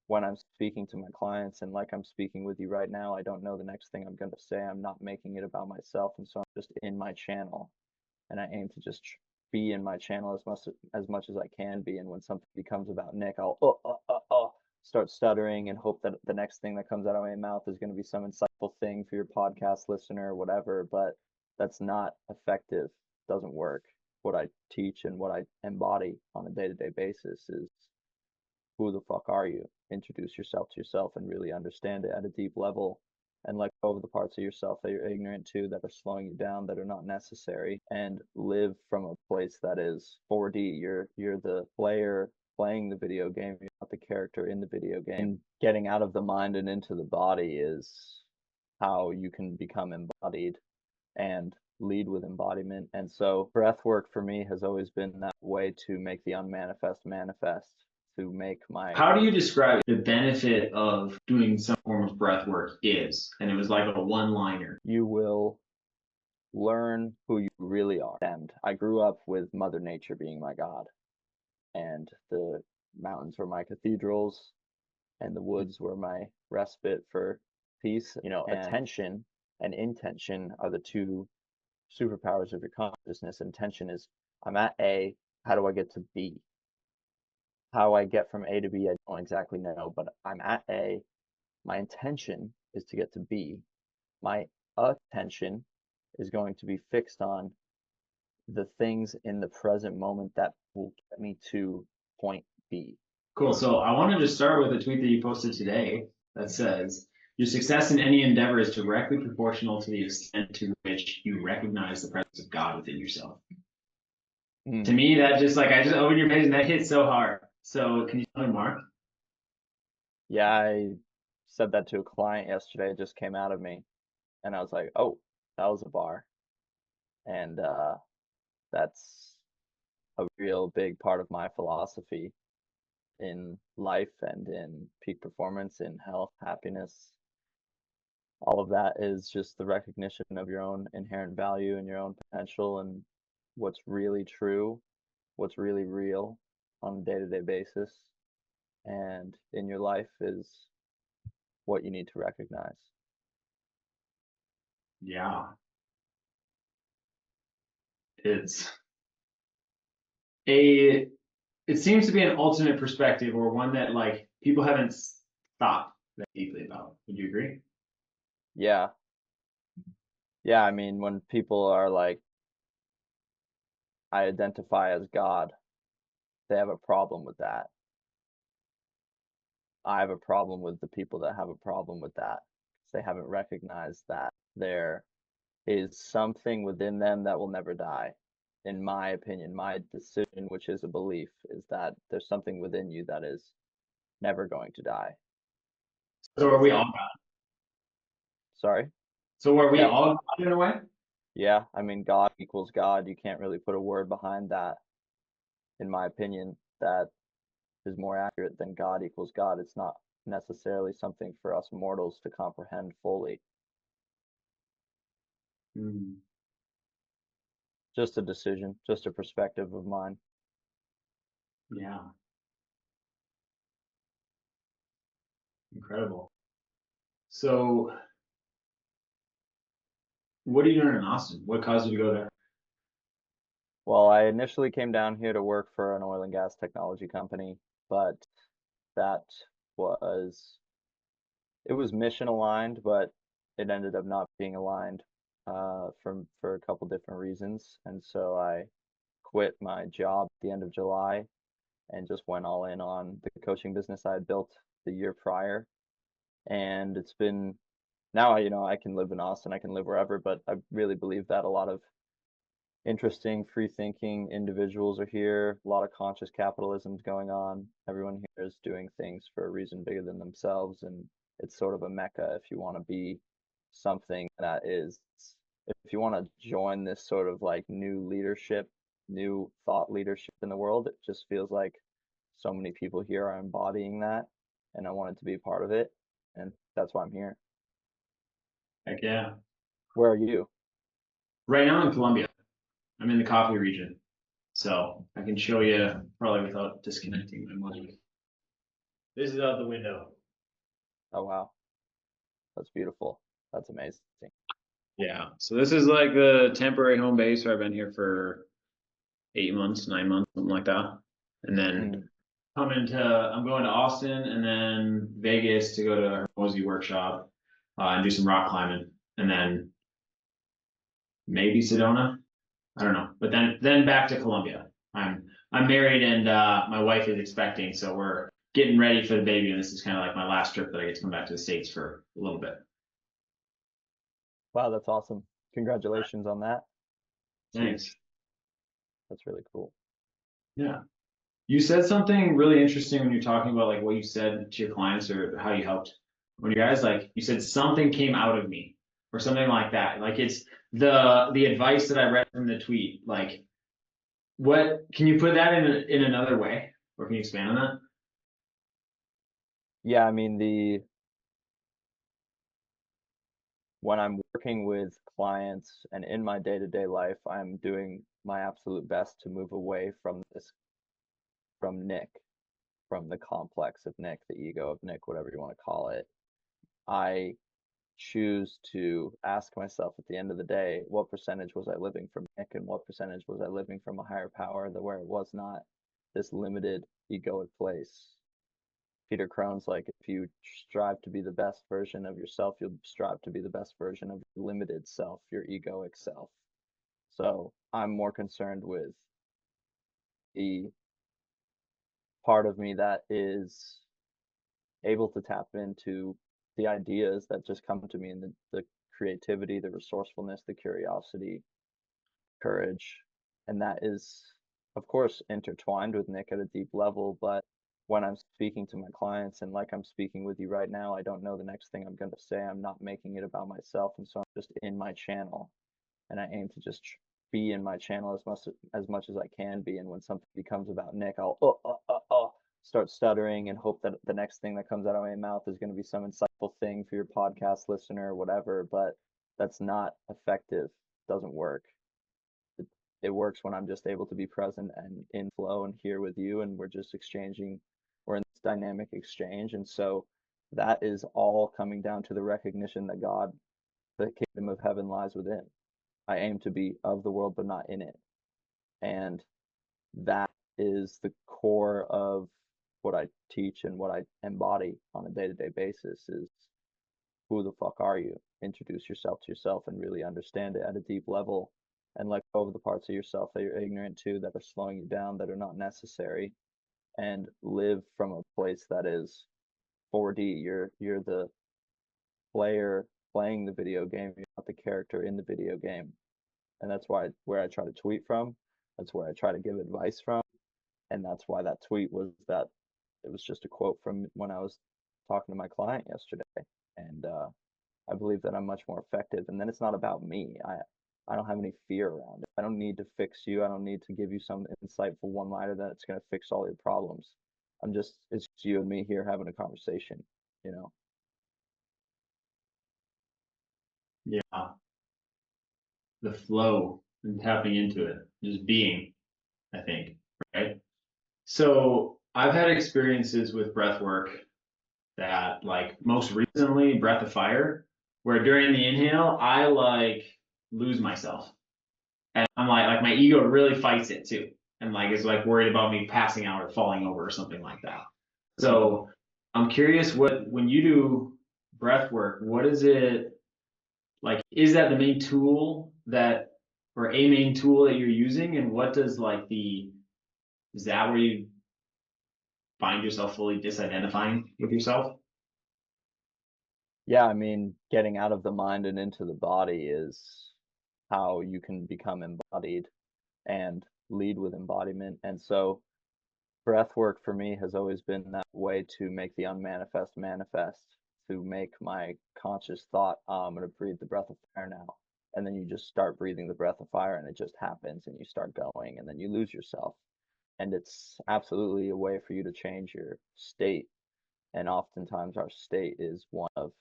when I'm speaking to my clients, and like I'm speaking with you right now, I don't know the next thing I'm going to say. I'm not making it about myself, and so I'm just in my channel, and I aim to just be in my channel as much as I can be. And when something becomes about Nick, I'll start stuttering and hope that the next thing that comes out of my mouth is going to be some insightful thing for your podcast listener or whatever. But that's not effective. Doesn't work. What I teach and what I embody on a day-to-day basis is, who the fuck are you? Introduce yourself to yourself and really understand it at a deep level, and let go of the parts of yourself that you're ignorant to, that are slowing you down, that are not necessary, and live from a place that is 4D. You're the player playing the video game, you're not the character in the video game. And getting out of the mind and into the body is how you can become embodied and lead with embodiment. And so breath work for me has always been that way to make the unmanifest manifest, to make my... How do you describe the benefit of doing some form of breath work is? And it was like a one-liner. You will learn who you really are. And I grew up with Mother Nature being my God, and the mountains were my cathedrals, and the woods were my respite for peace. Attention and intention are the two superpowers of your consciousness. Intention is, I'm at A, how do I get to B? How I get from A to B, I don't exactly know, but I'm at A. My intention is to get to B. My attention is going to be fixed on the things in the present moment that will get me to point B. Cool. So I wanted to start with a tweet that you posted today that says, your success in any endeavor is directly proportional to the extent to which you recognize the presence of God within yourself. To me, that just I just opened your page and that hit so hard. So can you tell me more? Yeah, I said that to a client yesterday. It just came out of me. And I was like, oh, that was a bar. And that's a real big part of my philosophy in life and in peak performance, in health, happiness. All of that is just the recognition of your own inherent value and your own potential, and what's really true, what's really real on a day-to-day basis and in your life is what you need to recognize. Yeah. It seems to be an alternate perspective, or one that people haven't thought that deeply about. Would you agree? Yeah. Yeah, I mean, when people are like, I identify as God, they have a problem with that. I have a problem with the people that have a problem with that, because they haven't recognized that there is something within them that will never die. In my opinion, my decision, which is a belief, is that there's something within you that is never going to die. So are we all God? Sorry? So are we all God in a way? Yeah, I mean, God equals God. You can't really put a word behind that, in my opinion, that is more accurate than God equals God. It's not necessarily something for us mortals to comprehend fully. Just a decision, just a perspective of mine. Yeah. Incredible. So what are you doing in Austin? What caused you to go there? Well, I initially came down here to work for an oil and gas technology company, but that was, it was mission aligned, but it ended up not being aligned for a couple different reasons. And so I quit my job at the end of July and just went all in on the coaching business I had built the year prior. And it's been, now I can live in Austin, I can live wherever, but I really believe that a lot of interesting, free thinking individuals are here. A lot of conscious capitalism is going on. Everyone here is doing things for a reason bigger than themselves, and it's sort of a mecca if you want to be something that is, if you want to join this sort of like new leadership, new thought leadership in the world. It just feels like so many people here are embodying that, and I wanted to be a part of it, and that's why I'm here. Heck yeah. Where are you? Right now I'm in Colombia. I'm in the coffee region. So I can show you probably without disconnecting my mic. This is out the window. Oh wow, that's beautiful. That's amazing. Yeah. So this is like the temporary home base where I've been here for 8 months, 9 months, something like that. And then Mm. I'm going to Austin and then Vegas to go to a Mosey workshop and do some rock climbing. And then maybe Sedona. I don't know. But then back to Colombia. I'm married and my wife is expecting, so we're getting ready for the baby, and this is kind of like my last trip that I get to come back to the States for a little bit. Wow, that's awesome. Congratulations on that. It's Thanks. huge. That's really cool. Yeah. You said something really interesting when you're talking about like what you said to your clients or how you helped. When you guys like you said something came out of me or something like that. Like it's the advice that I read from the tweet. Like what can you put that in another way? Or can you expand on that? Yeah, I mean when I'm working with clients and in my day-to-day life, I'm doing my absolute best to move away from from Nick, from the complex of Nick, the ego of Nick, whatever you want to call it. I choose to ask myself at the end of the day, what percentage was I living from Nick and what percentage was I living from a higher power, that where it was not this limited egoic place. Peter Crone's like, if you strive to be the best version of yourself, you'll strive to be the best version of your limited self, your egoic self. So I'm more concerned with the part of me that is able to tap into the ideas that just come to me, and the creativity, the resourcefulness, the curiosity, courage. And that is, of course, intertwined with Nick at a deep level. But when I'm speaking to my clients and like I'm speaking with you right now, I don't know the next thing I'm going to say. I'm not making it about myself. And so I'm just in my channel. And I aim to just be in my channel as much as I can be. And when something becomes about Nick, I'll start stuttering and hope that the next thing that comes out of my mouth is going to be some insightful thing for your podcast listener or whatever. But that's not effective. Doesn't work. It works when I'm just able to be present and in flow and here with you, and we're just exchanging. We're in this dynamic exchange, and so that is all coming down to the recognition that God, the kingdom of heaven, lies within. I aim to be of the world, but not in it. And that is the core of what I teach and what I embody on a day-to-day basis is who the fuck are you? Introduce yourself to yourself and really understand it at a deep level and let go of the parts of yourself that you're ignorant to, that are slowing you down, that are not necessary, and live from a place that is 4D. You're the player playing the video game, you're not the character in the video game. And that's where I try to tweet from. That's where I try to give advice from. And that's why that tweet was that it was just a quote from when I was talking to my client yesterday. And I believe that I'm much more effective. And then it's not about me. I don't have any fear around it. I don't need to fix you. I don't need to give you some insightful one-liner that's going to fix all your problems. It's just you and me here having a conversation, you know? Yeah. The flow and tapping into it, just being, I think, right? So I've had experiences with breath work that like most recently breath of fire, where during the inhale, I like lose myself. And I'm like my ego really fights it too. And like is like worried about me passing out or falling over or something like that. Mm-hmm. So I'm curious what when you do breath work, what is it like is that the main tool that or a main tool that you're using? And what does like the is that where you find yourself fully disidentifying with yourself? Yeah, I mean, getting out of the mind and into the body is how you can become embodied and lead with embodiment. And so breath work for me has always been that way to make the unmanifest manifest, to make my conscious thought, I'm going to breathe the breath of fire now. And then you just start breathing the breath of fire and it just happens and you start going and then you lose yourself. And it's absolutely a way for you to change your state. And oftentimes our state is one of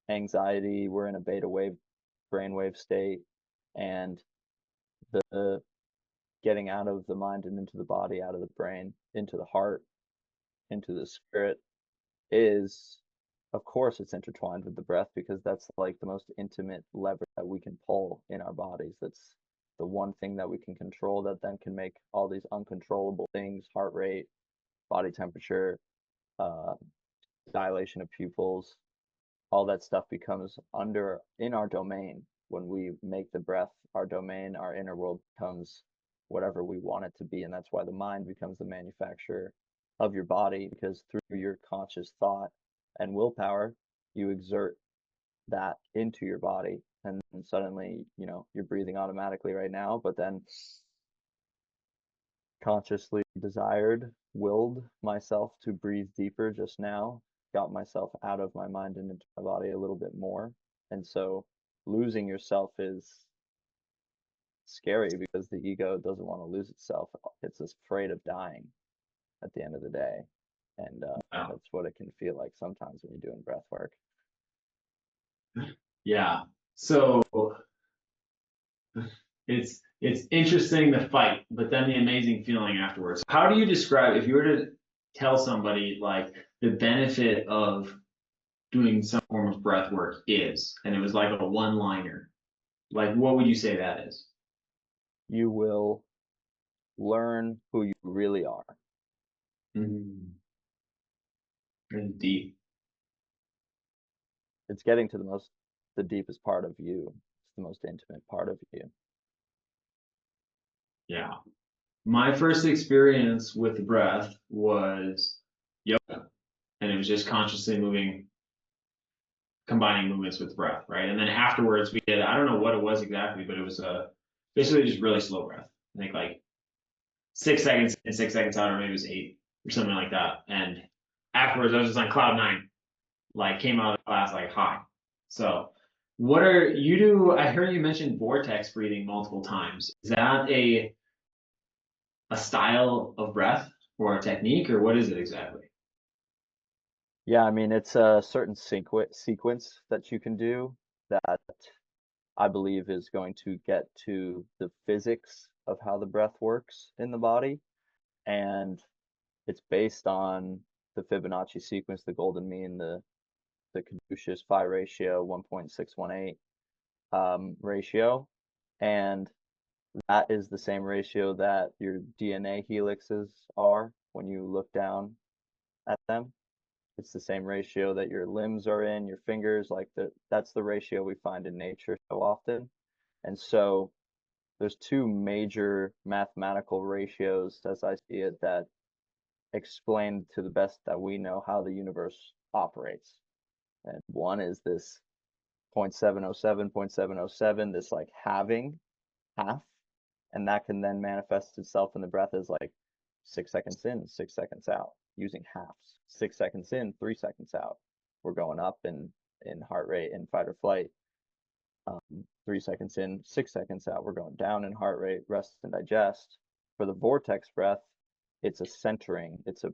anxiety. We're in a beta wave brainwave state, and the getting out of the mind and into the body, out of the brain, into the heart, into the spirit, is, of course, it's intertwined with the breath because that's like the most intimate lever that we can pull in our bodies. That's the one thing that we can control that then can make all these uncontrollable things, heart rate, body temperature, uh, dilation of pupils, all that stuff becomes under in our domain. When we make the breath our domain, our inner world becomes whatever we want it to be. And that's why the mind becomes the manufacturer of your body, because through your conscious thought and willpower, you exert that into your body. And then suddenly, you're breathing automatically right now, but then consciously desired, willed myself to breathe deeper just now, got myself out of my mind and into my body a little bit more. And so losing yourself is scary because the ego doesn't want to lose itself. It's afraid of dying at the end of the day. And Wow. that's what it can feel like sometimes when you're doing breath work. Yeah. So it's interesting the fight, but then the amazing feeling afterwards. How do you describe, if you were to tell somebody like the benefit of doing some form of breath work is, and it was like a one-liner, like what would you say that is? You will learn who you really are. Mm. Deep. It's getting to the deepest part of you. It's the most intimate part of you. Yeah. My first experience with the breath was yoga, and it was just consciously moving, combining movements with breath, right? And then afterwards, we did, I don't know what it was exactly, but it was basically just really slow breath. I think like 6 seconds in, 6 seconds out, or maybe it was 8 or something like that. And afterwards, I was just on cloud nine, like came out of the class like high. So, what are you do? I heard you mention vortex breathing multiple times. Is that a style of breath or a technique, or what is it exactly? Yeah, I mean, it's a certain sequence that you can do that I believe is going to get to the physics of how the breath works in the body. And it's based on the Fibonacci sequence, the golden mean, the caduceus phi ratio, 1.618 ratio. And that is the same ratio that your DNA helixes are when you look down at them. It's the same ratio that your limbs are in, your fingers, like that's the ratio we find in nature so often. And so there's two major mathematical ratios, as I see it, that explain to the best that we know how the universe operates. And one is this 0.707, 0.707, this like halving, half, and that can then manifest itself in the breath as like 6 seconds in, 6 seconds out, using halves. 6 seconds in, 3 seconds out. We're going up in heart rate in fight or flight. 3 seconds in, 6 seconds out. We're going down in heart rate, rest and digest. For the vortex breath, it's a centering. It's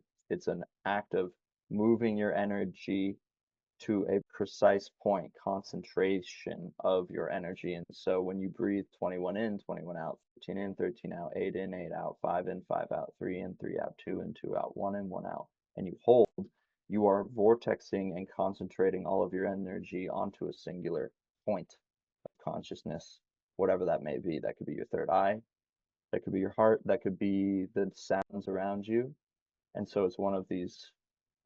an act of moving your energy to a precise point, concentration of your energy. And so when you breathe 21 in, 21 out, 13 in, 13 out, 8 in, 8 out, 5 in, 5 out, 3 in, 3 out, 2 in, 2 out, 1 in, 1 out, and you hold, you are vortexing and concentrating all of your energy onto a singular point of consciousness, whatever that may be. That could be your third eye, that could be your heart, that could be the sounds around you. And so it's one of these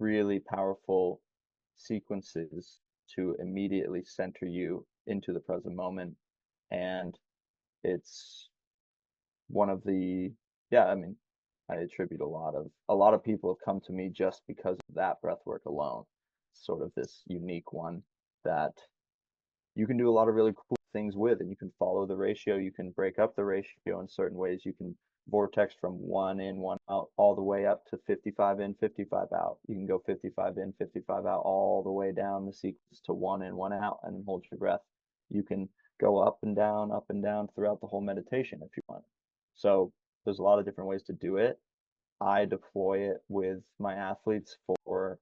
really powerful sequences to immediately center you into the present moment. And it's one of the, yeah, I mean, I attribute a lot of people have come to me just because of that breath work alone. Sort of this unique one that you can do a lot of really cool things with, and you can follow the ratio. You can break up the ratio in certain ways. You can vortex from 1 in, 1 out, all the way up to 55 in, 55 out. You can go 55 in, 55 out, all the way down the sequence to 1 in, 1 out, and hold your breath. You can go up and down throughout the whole meditation if you want. So there's a lot of different ways to do it. I deploy it with my athletes for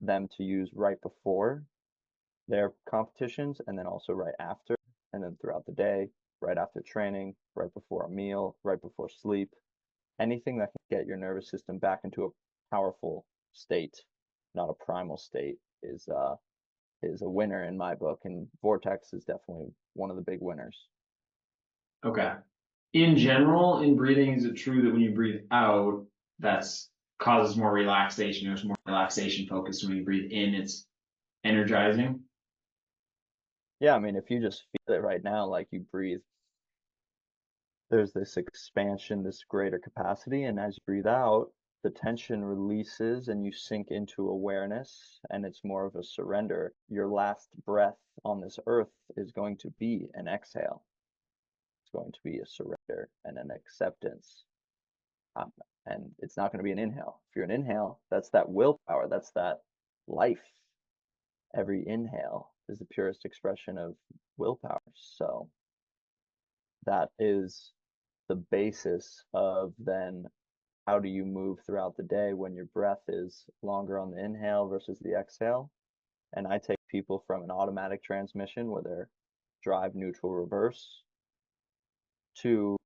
them to use right before their competitions and then also right after, and then throughout the day, right after training, right before a meal, right before sleep, anything that can get your nervous system back into a powerful state not a primal state, is a winner in my book, and vortex is definitely one of the big winners. Okay. In general, in breathing, is it true that when you breathe out, that's causes more relaxation? There's more relaxation focus. When you breathe in, it's energizing. Yeah, I mean, if you just feel it right now, like you breathe, there's this expansion, this greater capacity, and as you breathe out, the tension releases and you sink into awareness, and it's more of a surrender. Your last breath on this earth is going to be an exhale. It's going to be a surrender and an acceptance. Um, and it's not going to be an inhale. If you're an inhale, that's that willpower, that's that life. Every inhale is the purest expression of willpower. So that is the basis of then how do you move throughout the day when your breath is longer on the inhale versus the exhale. And I take people from an automatic transmission where they're drive, neutral, reverse to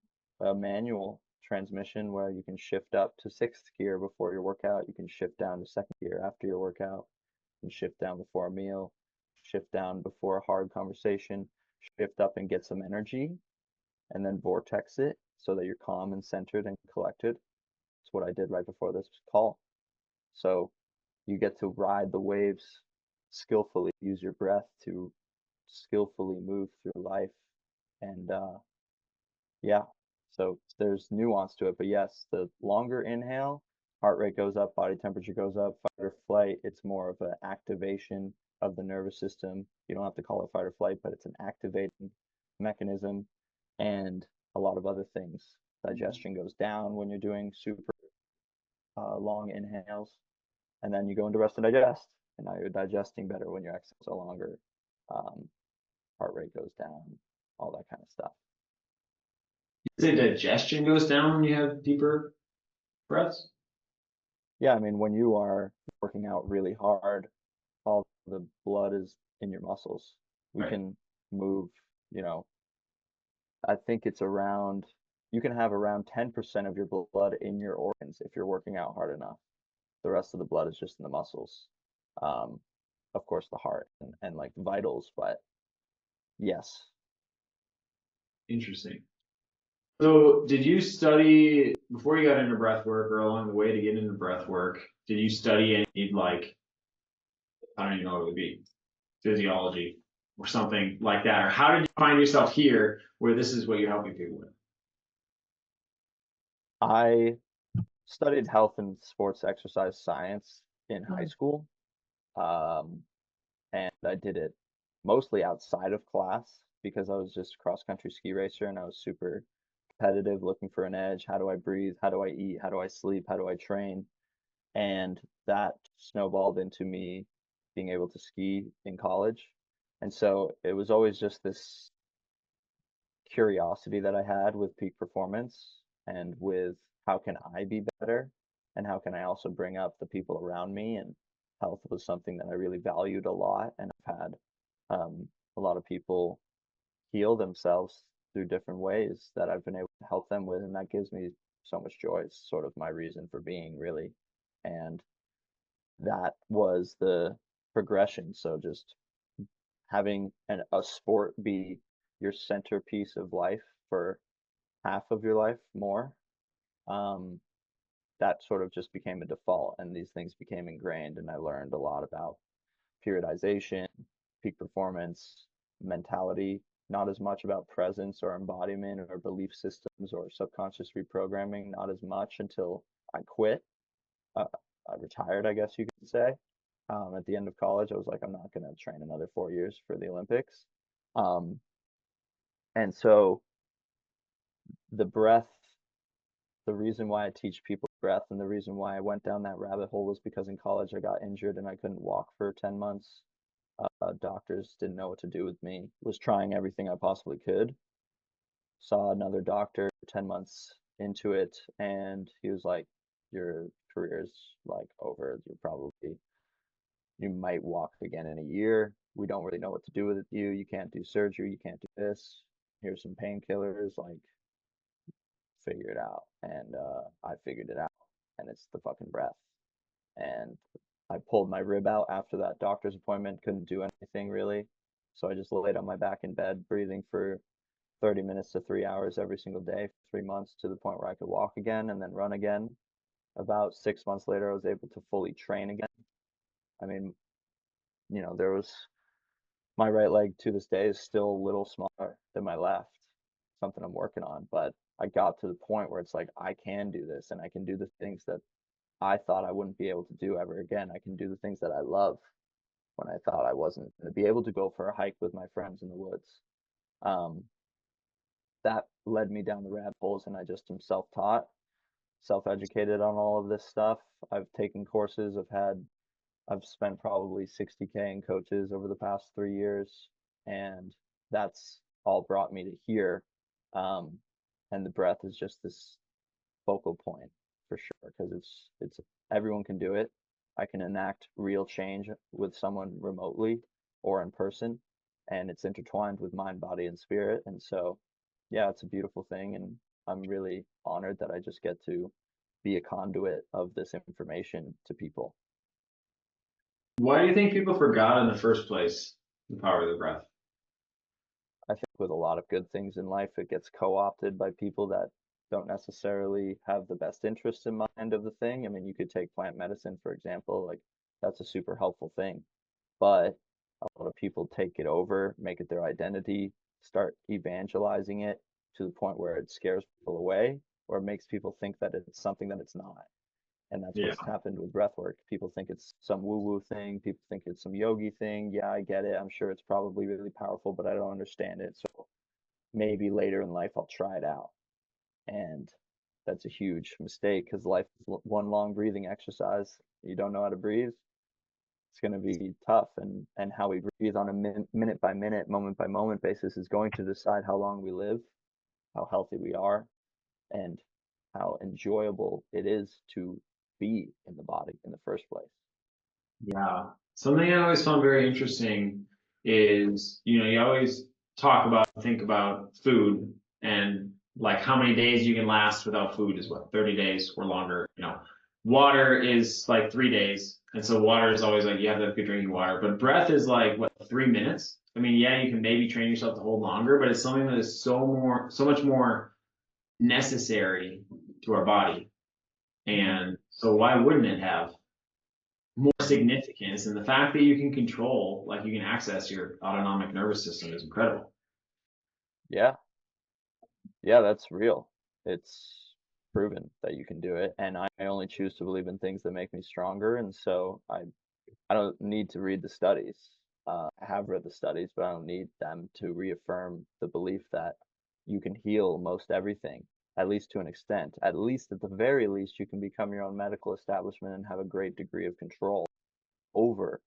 a manual transmission where you can shift up to sixth gear before your workout. You can shift down to second gear after your workout. You can shift down before a meal, shift down before a hard conversation, shift up and get some energy, and then vortex it so that you're calm and centered and collected. That's what I did right before this call. So you get to ride the waves skillfully, use your breath to skillfully move through life. And yeah, so there's nuance to it. But yes, the longer inhale, heart rate goes up, body temperature goes up, fight or flight. It's more of an activation of the nervous system. You don't have to call it fight or flight, but it's an activating mechanism and a lot of other things. Digestion goes down when you're doing super long inhales, and then you go into rest and digest. And now you're digesting better when your exhales are longer. Um, Heart rate goes down, all that kind of stuff. You say digestion goes down when you have deeper breaths? Yeah, I mean, when you are working out really hard, all the blood is in your muscles. We Right. can move, you know, I think it's around, you can have around 10% of your blood in your organs if you're working out hard enough. The rest of the blood is just in the muscles. Um, of course, the heart and like vitals, but yes. Interesting. So, did you study before you got into breath work or along the way to get into breath work? Did you study any like I don't even know what it would be, physiology or something like that? Or how did you find yourself here where this is what you're helping people with? I studied health and sports exercise science in high Mm. school. Um, and I did it mostly outside of class because I was just cross country ski racer and I was super competitive, looking for an edge. How do I breathe? How do I eat? How do I sleep? How do I train? And that snowballed into me being able to ski in college. And so it was always just this curiosity that I had with peak performance and with how can I be better and how can I also bring up the people around me. And health was something that I really valued a lot, and I've had a lot of people heal themselves through different ways that I've been able to help them with, and that gives me so much joy. It's sort of my reason for being, really. And that was the progression. So just having a sport be your centerpiece of life for half of your life more, um, that sort of just became a default, and these things became ingrained. And I learned a lot about periodization, peak performance, mentality, not as much about presence or embodiment or belief systems or subconscious reprogramming, not as much until I quit. Uh, I retired, I guess you could say. At the end of college, I was like, I'm not going to train another 4 years for the Olympics. Um, and so the breath, the reason why I teach people breath and the reason why I went down that rabbit hole was because in college I got injured and I couldn't walk for 10 months. Doctors didn't know what to do with me, was trying everything I possibly could. Saw another doctor 10 months into it, and he was like, your career's like over. You might walk again in a year. We don't really know what to do with you. You can't do surgery. You can't do this. Here's some painkillers. Like, figure it out. And I figured it out. And it's the fucking breath. And I pulled my rib out after that doctor's appointment, couldn't do anything really. So I just laid on my back in bed, breathing for 30 minutes to 3 hours every single day for 3 months to the point where I could walk again and then run again. About 6 months later, I was able to fully train again. I mean, there was my right leg to this day is still a little smaller than my left, something I'm working on, but I got to the point where it's like I can do this and I can do the things that I thought I wouldn't be able to do ever again. I can do the things that I love when I thought I wasn't going to be able to go for a hike with my friends in the woods. Um, that led me down the rabbit holes, and I just am self-taught, self-educated on all of this stuff. I've taken courses. I've spent probably 60K in coaches over the past 3 years, and that's all brought me to here. Um, and the breath is just this focal point for sure because it's everyone can do it. I can enact real change with someone remotely or in person, and it's intertwined with mind, body, and spirit. And so, yeah, it's a beautiful thing, and I'm really honored that I just get to be a conduit of this information to people. Why do you think people forgot in the first place the power of the breath? I think with a lot of good things in life, it gets co-opted by people that don't necessarily have the best interest in mind of the thing. I mean, you could take plant medicine, for example, like that's a super helpful thing, but a lot of people take it over, make it their identity, start evangelizing it to the point where it scares people away or makes people think that it's something that it's not. And that's Yeah. what's happened with breathwork. People think it's some woo-woo thing. People think it's some yogi thing. Yeah, I get it. I'm sure it's probably really powerful, but I don't understand it. So maybe later in life I'll try it out. And that's a huge mistake because life is one long breathing exercise. You don't know how to breathe, it's going to be tough. And how we breathe on a minute by minute, moment by moment basis is going to decide how long we live, how healthy we are, and how enjoyable it is to be in the body in the first place. Yeah. Something I always found very interesting is, you always think about food and like how many days you can last without food is what, 30 days or longer. Water is like 3 days. And so water is always like you have to have good drinking water. But breath is like what, 3 minutes? I mean, yeah, you can maybe train yourself to hold longer, but it's something that is so much more necessary to our body. And so why wouldn't it have more significance? And the fact that you can control, like you can access your autonomic nervous system is incredible. Yeah, yeah, that's real. It's proven that you can do it, and I only choose to believe in things that make me stronger. And so I don't need to read the studies. I have read the studies, but I don't need them to reaffirm the belief that you can heal most everything, at least to an extent. At least, at the very least, you can become your own medical establishment and have a great degree of control over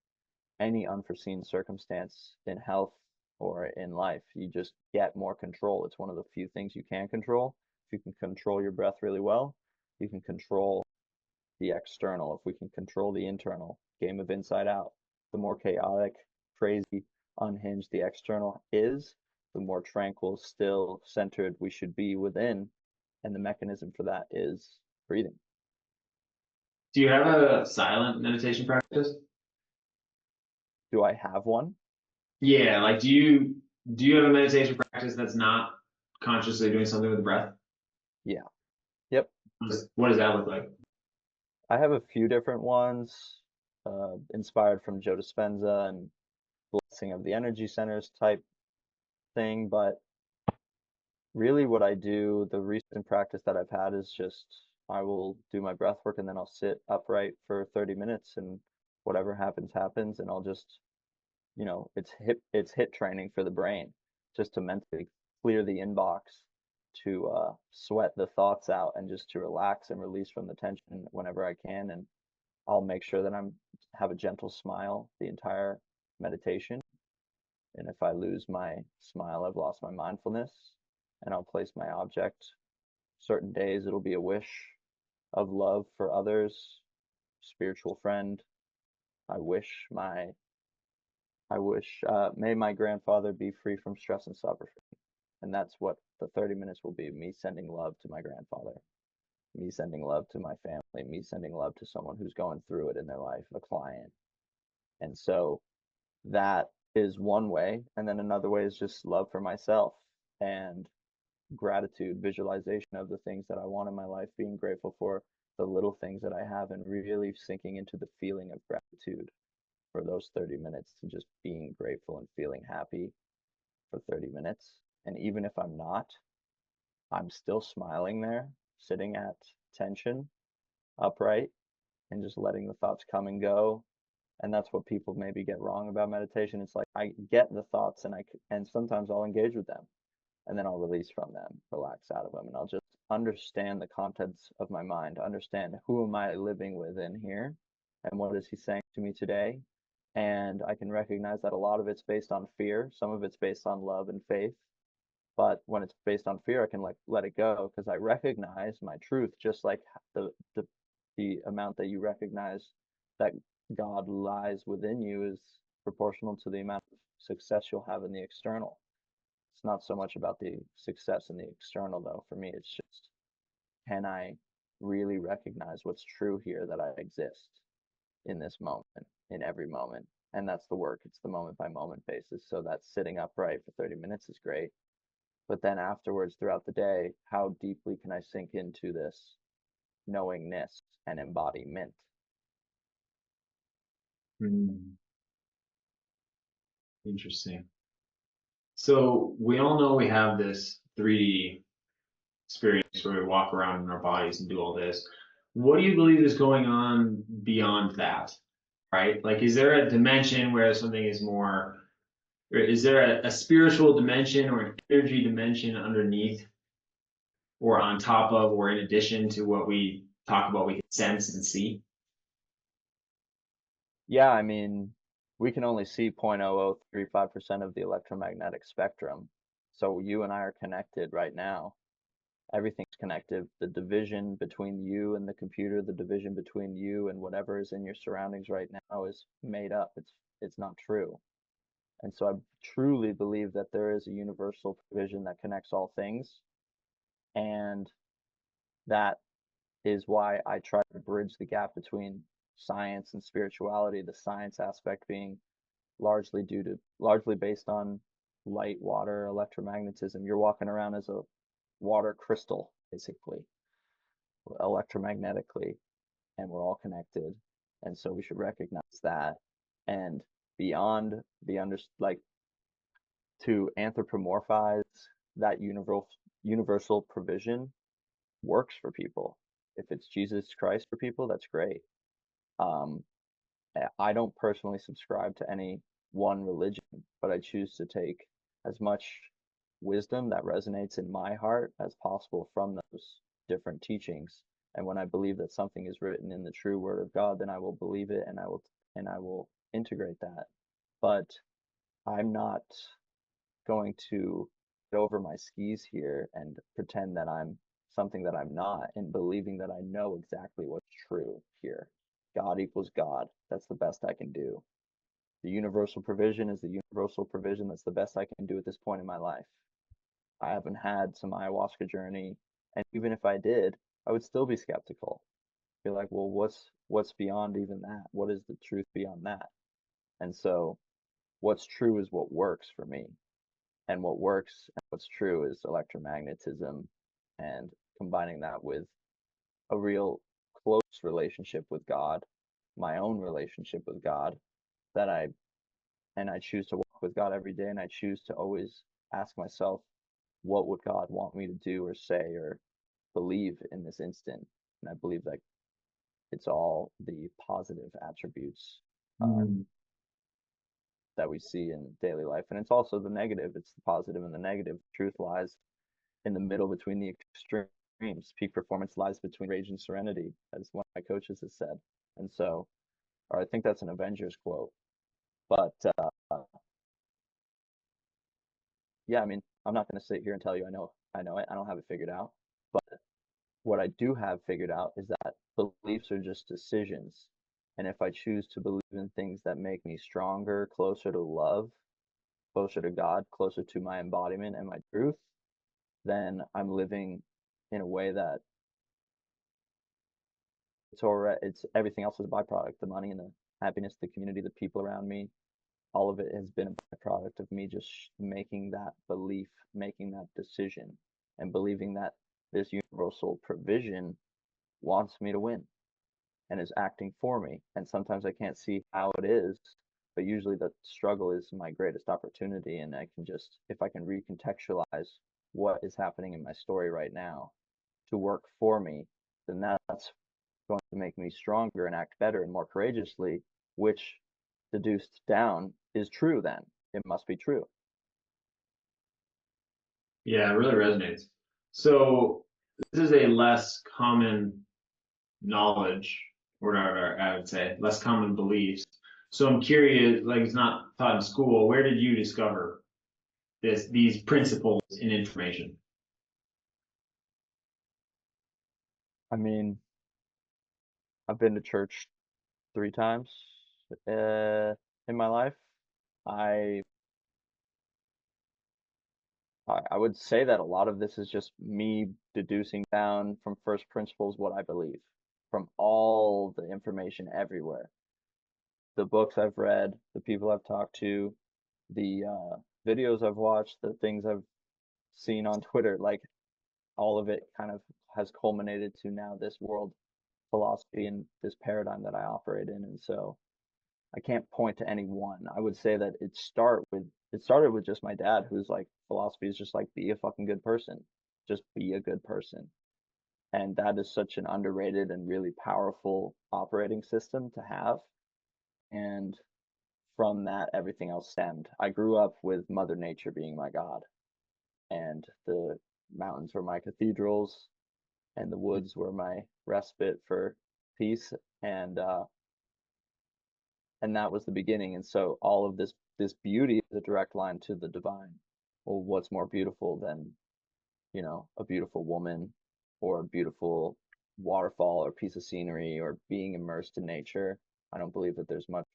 any unforeseen circumstance in health or in life. You just get more control. It's one of the few things you can control. If you can control your breath really well, you can control the external. If we can control the internal, game of inside out, the more chaotic, crazy, unhinged the external is, the more tranquil, still, centered we should be within. And the mechanism for that is breathing. Do you have a silent meditation practice? Do I have one? Yeah, like do you have a meditation practice that's not consciously doing something with the breath? Yeah. Yep. What does that look like? I have a few different ones, inspired from Joe Dispenza and blessing of the energy centers type thing, but really what I do, the recent practice that I've had is just I will do my breath work and then I'll sit upright for 30 minutes and whatever happens happens and I'll just, it's hit training for the brain just to mentally clear the inbox, to sweat the thoughts out and just to relax and release from the tension whenever I can. And I'll make sure that I'm have a gentle smile the entire meditation. And if I lose my smile, I've lost my mindfulness. And I'll place my object. Certain days it'll be a wish of love for others, spiritual friend. I wish my may my grandfather be free from stress and suffering. And that's what the 30 minutes will be, me sending love to my grandfather. me sending love to my family, me sending love to someone who's going through it in their life, a client. And so that is one way. And then another way is just love for myself and gratitude, visualization of the things that I want in my life, being grateful for the little things that I have, and really sinking into the feeling of gratitude for those 30 minutes, to just being grateful and feeling happy for 30 minutes. And even if I'm not, I'm still smiling there, sitting at tension, upright, and just letting the thoughts come and go. And that's what people maybe get wrong about meditation. It's like I get the thoughts, and sometimes I'll engage with them, and then I'll release from them, relax out of them, and I'll just understand the contents of my mind, understand who am I living within here, and what is he saying to me today. And I can recognize that a lot of it's based on fear, some of it's based on love and faith. But when it's based on fear, I can like let it go because I recognize my truth, just like the the the amount that you recognize that God lies within you is proportional to the amount of success you'll have in the external. It's not so much about the success in the external, though. For me, it's just, can I really recognize what's true here, that I exist in this moment, in every moment? And that's the work. It's the moment by moment basis. So that sitting upright for 30 minutes is great. But then afterwards, throughout the day, how deeply can I sink into this knowingness and embodiment? Hmm, interesting. So we all know we have this 3D experience where we walk around in our bodies and do all this. What do you believe is going on beyond that? Right? Like, is there a dimension where something is more, or is there a spiritual dimension or an energy dimension underneath or on top of or in addition to what we talk about, we can sense and see? Yeah, I mean, we can only see 0.0035% of the electromagnetic spectrum. So you and I are connected right now. Everything's connected. The division between you and the computer, the division between you and whatever is in your surroundings right now is made up. It's not true. And so I truly believe that there is a universal provision that connects all things. And that is why I try to bridge the gap between science and spirituality, the science aspect being largely based on light, water, electromagnetism. You're walking around as a water crystal, basically, electromagnetically, and we're all connected. And so we should recognize that. And beyond the like, to anthropomorphize that universal provision works for people. If it's Jesus Christ for people, that's great. Um, I don't personally subscribe to any one religion, but I choose to take as much wisdom that resonates in my heart as possible from those different teachings. And when I believe that something is written in the true word of God, then I will believe it, and I will integrate that. But I'm not going to get over my skis here and pretend that I'm something that I'm not, and believing that I know exactly what's true here. God equals God. That's the best I can do. The universal provision is the universal provision. That's the best I can do at this point in my life. I haven't had some ayahuasca journey, and even if I did, I would still be skeptical. Be like, well, what's beyond even that? What is the truth beyond that? And so, what's true is what works for me, and what works and what's true is electromagnetism, and combining that with a real close relationship with God, my own relationship with God, that I choose to walk with God every day, and I choose to always ask myself, what would God want me to do or say or believe in this instant? And I believe that it's all the positive attributes Mm. that we see in daily life, and it's also the negative. It's the positive and the negative. Truth lies in the middle between the extremes. Peak performance lies between rage and serenity, as one of my coaches has said. And so, or I think that's an Avengers quote. But yeah, I mean, I'm not going to sit here and tell you I know it. I don't have it figured out. But what I do have figured out is that beliefs are just decisions. And if I choose to believe in things that make me stronger, closer to love, closer to God, closer to my embodiment and my truth, then I'm living in a way that it's everything else is a byproduct. The money and the happiness, the community, the people around me, all of it has been a byproduct of me just making that belief, making that decision, and believing that this universal provision wants me to win and is acting for me. And sometimes I can't see how it is, but usually the struggle is my greatest opportunity. And I can just, if I can recontextualize what is happening in my story right now to work for me, then that's going to make me stronger and act better and more courageously, which deduced down is true then. It must be true. Yeah, it really resonates. So this is a less common knowledge, or I would say less common beliefs. So I'm curious, like it's not taught in school. Where did you discover these principles in information? I mean, I've been to church 3 times in my life. I I would say that a lot of this is just me deducing down from first principles what I believe from all the information everywhere. The books I've read, the people I've talked to, the videos I've watched, the things I've seen on Twitter, like all of it kind of has culminated to now this world philosophy and this paradigm that I operate in. And so I can't point to any one. I would say that it started with just my dad, who's like philosophy is just like be a fucking good person. Just be a good person. And that is such an underrated and really powerful operating system to have. And from that, everything else stemmed. I grew up with Mother Nature being my God, and the mountains were my cathedrals, and the woods were my respite for peace. And uh, and that was the beginning. And so all of this beauty is a direct line to the divine. Well, what's more beautiful than, a beautiful woman or a beautiful waterfall or piece of scenery or being immersed in nature? I don't believe that there's much,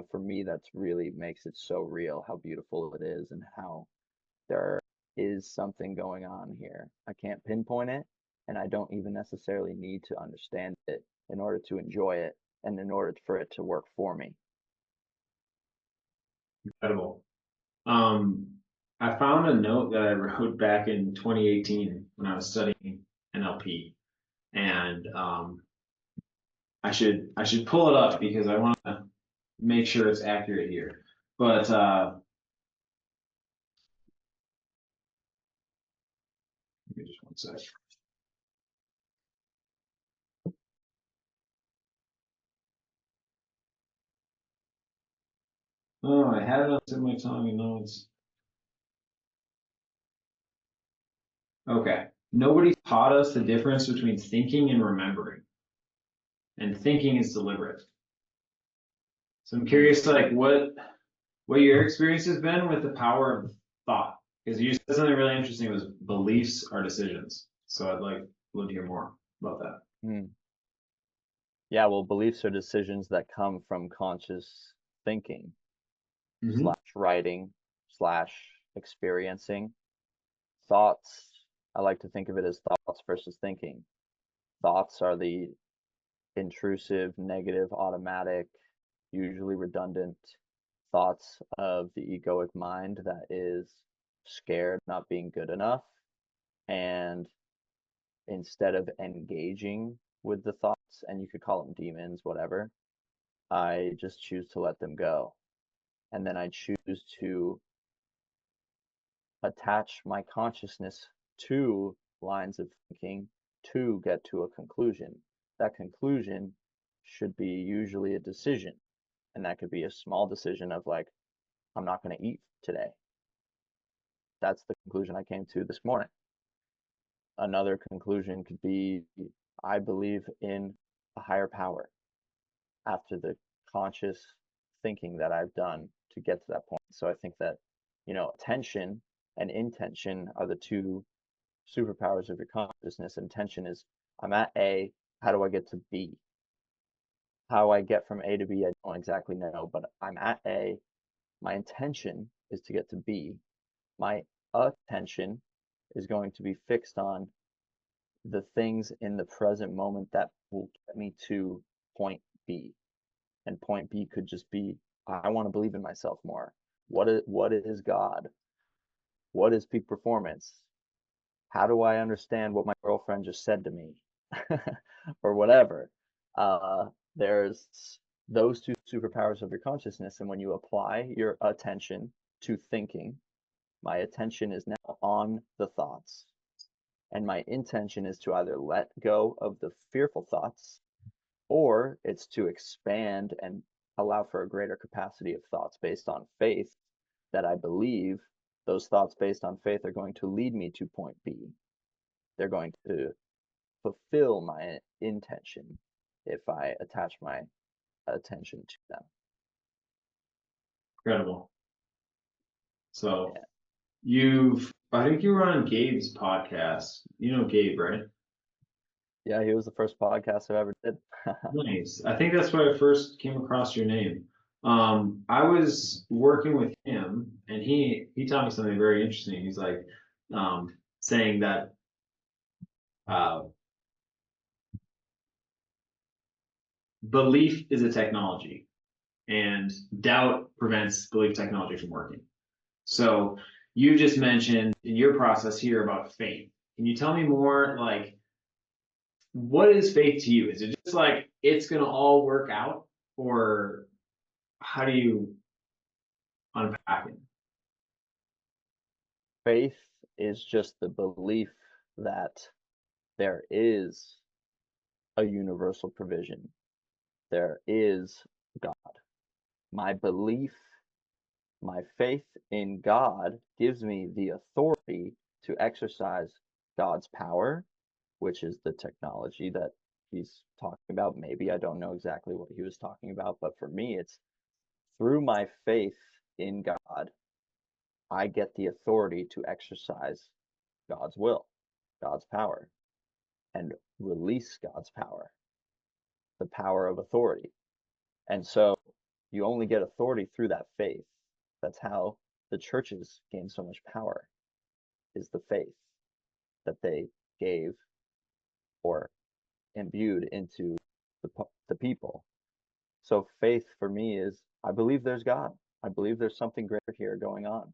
for me that's really makes it so real how beautiful it is and how there is something going on here. I can't pinpoint it, and I don't even necessarily need to understand it in order to enjoy it and in order for it to work for me. Incredible. Um, I found a note that I wrote back in 2018 when I was studying NLP, and I should pull it up because I want to make sure it's accurate here. But give me just one sec. Oh, I had it on the tip of my tongue and now it's okay. Nobody taught us the difference between thinking and remembering, and thinking is deliberate. So I'm curious, like what your experience has been with the power of thought, because you said something really interesting was beliefs are decisions. So I'd love to hear more about that. Hmm. Yeah, well, beliefs are decisions that come from conscious thinking Mm-hmm. slash writing slash experiencing. Thoughts, I like to think of it as thoughts versus thinking. Thoughts are the intrusive, negative, automatic, usually redundant thoughts of the egoic mind that is scared not being good enough. And instead of engaging with the thoughts, and you could call them demons, whatever, I just choose to let them go. And then I choose to attach my consciousness to lines of thinking to get to a conclusion. That conclusion should be usually a decision. And that could be a small decision of like, I'm not going to eat today. That's the conclusion I came to this morning. Another conclusion could be, I believe in a higher power after the conscious thinking that I've done to get to that point. So I think that, attention and intention are the two superpowers of your consciousness. Intention is I'm at A, how do I get to B? How I get from A to B, I don't exactly know, but I'm at A. My intention is to get to B. My attention is going to be fixed on the things in the present moment that will get me to point B. And point B could just be, I want to believe in myself more. What is God? What is peak performance? How do I understand what my girlfriend just said to me? Or whatever. There's those two superpowers of your consciousness, and when you apply your attention to thinking, my attention is now on the thoughts, and my intention is to either let go of the fearful thoughts, or it's to expand and allow for a greater capacity of thoughts based on faith, that I believe those thoughts based on faith are going to lead me to point B. They're going to fulfill my intention if I attach my attention to them. Incredible. So Yeah. I think you were on Gabe's podcast. You know Gabe, right? Yeah, he was the first podcast I ever did. Nice. I think that's where I first came across your name. I was working with him, and he taught me something very interesting. He's like, saying that uh, belief is a technology, and doubt prevents belief technology from working. So you just mentioned in your process here about faith. Can you tell me more, like, what is faith to you? Is it just like it's gonna all work out, or how do you unpack it? Faith is just the belief that there is a universal provision. There is God. My belief, my faith in God gives me the authority to exercise God's power, which is the technology that he's talking about. Maybe I don't know exactly what he was talking about, but for me, it's through my faith in God, I get the authority to exercise God's will, God's power, and release God's power, the power of authority. And so you only get authority through that faith. That's how the churches gain so much power, is the faith that they gave or imbued into the people. So faith for me is, I believe there's God. I believe there's something greater here going on.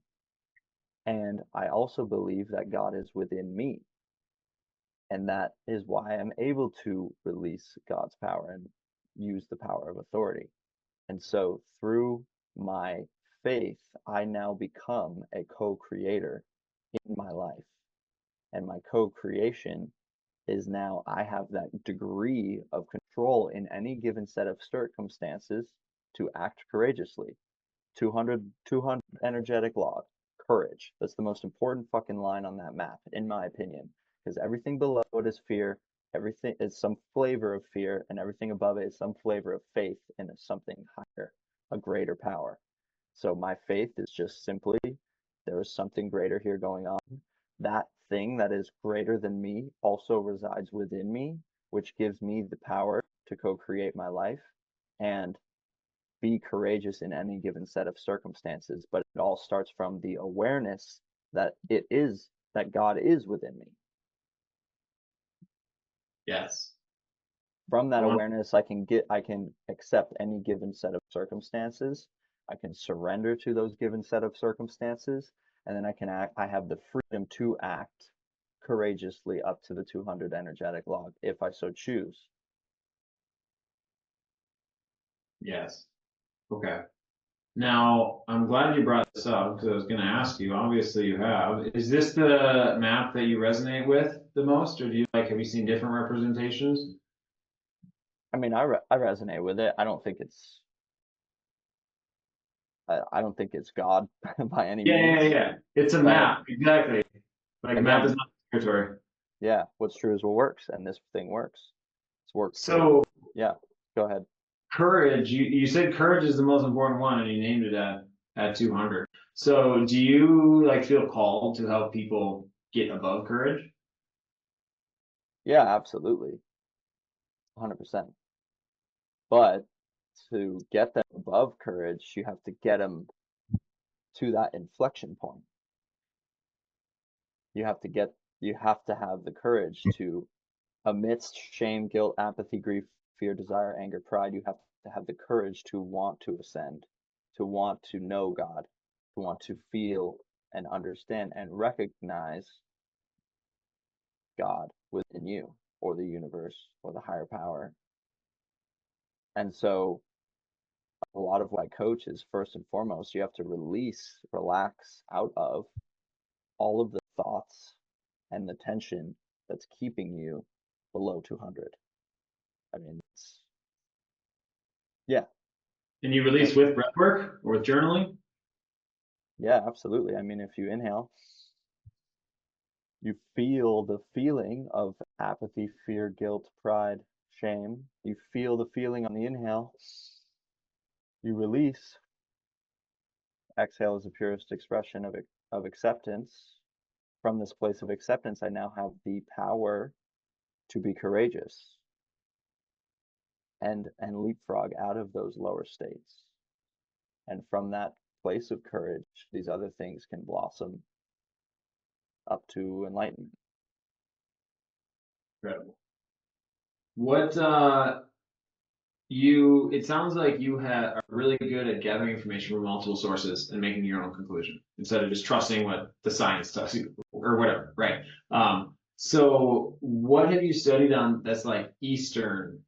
And I also believe that God is within me. And that is why I'm able to release God's power and use the power of authority. And so through my faith, I now become a co-creator in my life. And my co-creation is now I have that degree of control in any given set of circumstances to act courageously. 200 energetic log, courage. That's the most important fucking line on that map, in my opinion, because everything below it is fear, everything is some flavor of fear, and everything above it is some flavor of faith in something higher, a greater power. So my faith is just simply, there is something greater here going on. That thing that is greater than me also resides within me, which gives me the power to co-create my life and be courageous in any given set of circumstances. But it all starts from the awareness that that God is within me. Yes. From that I want, awareness, I can accept any given set of circumstances. I can surrender to those given set of circumstances, and then I have the freedom to act courageously up to the 200 energetic log if I so choose. yes. Okay. Now, I'm glad you brought this up because I was going to ask you. Obviously, you have. Is this the map that you resonate with the most, or have you seen different representations? I mean, I resonate with it. I don't think it's God by any Yeah, yeah, means, yeah. It's a but map, exactly. Like a map is again, not territory. yeah, what's true is what works, and this thing works. It's worked for, So yeah, go ahead. courage, you said courage is the most important one, and you named it at 200. So do you like feel called to help people get above courage? Yeah, absolutely, 100%. But to get them above courage, you have to get them to that inflection point. You have to have the courage to amidst shame, guilt, apathy, grief, fear, desire, anger, pride, you have to have the courage to want to ascend, to want to know God, to want to feel and understand and recognize God within you, or the universe, or the higher power. And so a lot of what I coach is, first and foremost, you have to relax out of all of the thoughts and the tension that's keeping you below 200. I mean, yeah, And you release with breathwork or with journaling? yeah, absolutely. I mean, if you inhale, you feel the feeling of apathy, fear, guilt, pride, shame. You feel the feeling on the inhale. You release. Exhale is the purest expression of acceptance. From this place of acceptance, I now have the power to be courageous and leapfrog out of those lower states. And from that place of courage, these other things can blossom up to enlightenment. Incredible. What it sounds like you are really good at gathering information from multiple sources and making your own conclusion instead of just trusting what the science tells you or whatever, right? So what have you studied on that's like Eastern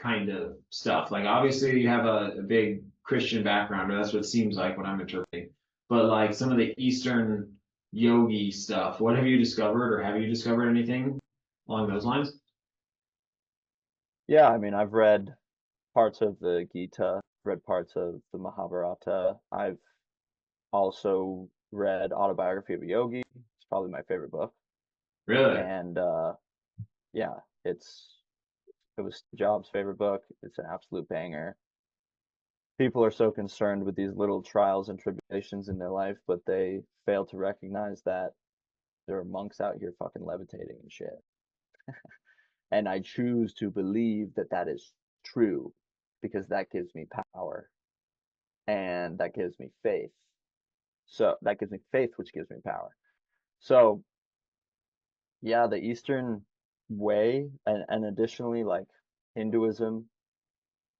kind of stuff? Like obviously you have a big Christian background, or that's what it seems like when I'm interpreting. But like some of the Eastern yogi stuff, what have you discovered, or have you discovered anything along those lines? Yeah, I mean, I've read parts of the Gita, read parts of the Mahabharata. I've also read Autobiography of a Yogi. It's probably my favorite book. Really? And yeah, it was Steve Jobs' favorite book. It's an absolute banger. People are so concerned with these little trials and tribulations in their life, but they fail to recognize that there are monks out here fucking levitating and shit. And I choose to believe that that is true because that gives me power and that gives me faith. So that gives me faith, which gives me power. So yeah, the Eastern way, and additionally, like Hinduism,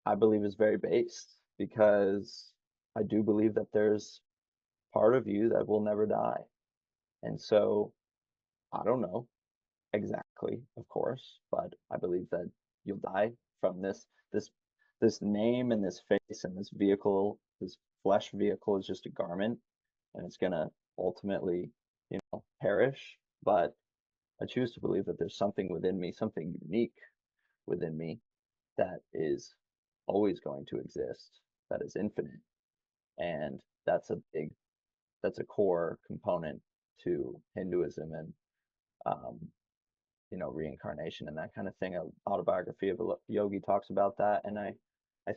I believe is very based because I do believe that there's part of you that will never die. And so I don't know exactly, of course, but I believe that you'll die from this this name and this face and this vehicle, this flesh vehicle is just a garment and it's gonna ultimately, perish. But I choose to believe that there's something within me, something unique within me that is always going to exist, that is infinite. And that's a core component to Hinduism and um, reincarnation and that kind of thing. Autobiography of a Yogi talks about that, and I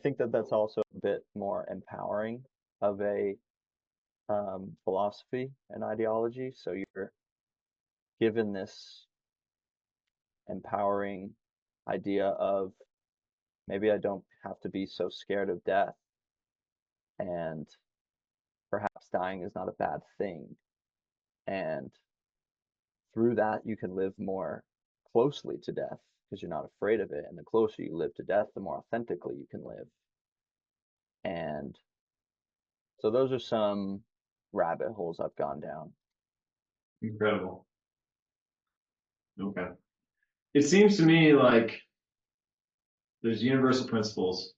think that that's also a bit more empowering of a philosophy and ideology. So you're given this empowering idea of maybe I don't have to be so scared of death, and perhaps dying is not a bad thing, and through that you can live more closely to death because you're not afraid of it, and the closer you live to death, the more authentically you can live. And so those are some rabbit holes I've gone down. Incredible. Okay. It seems to me like there's universal principles,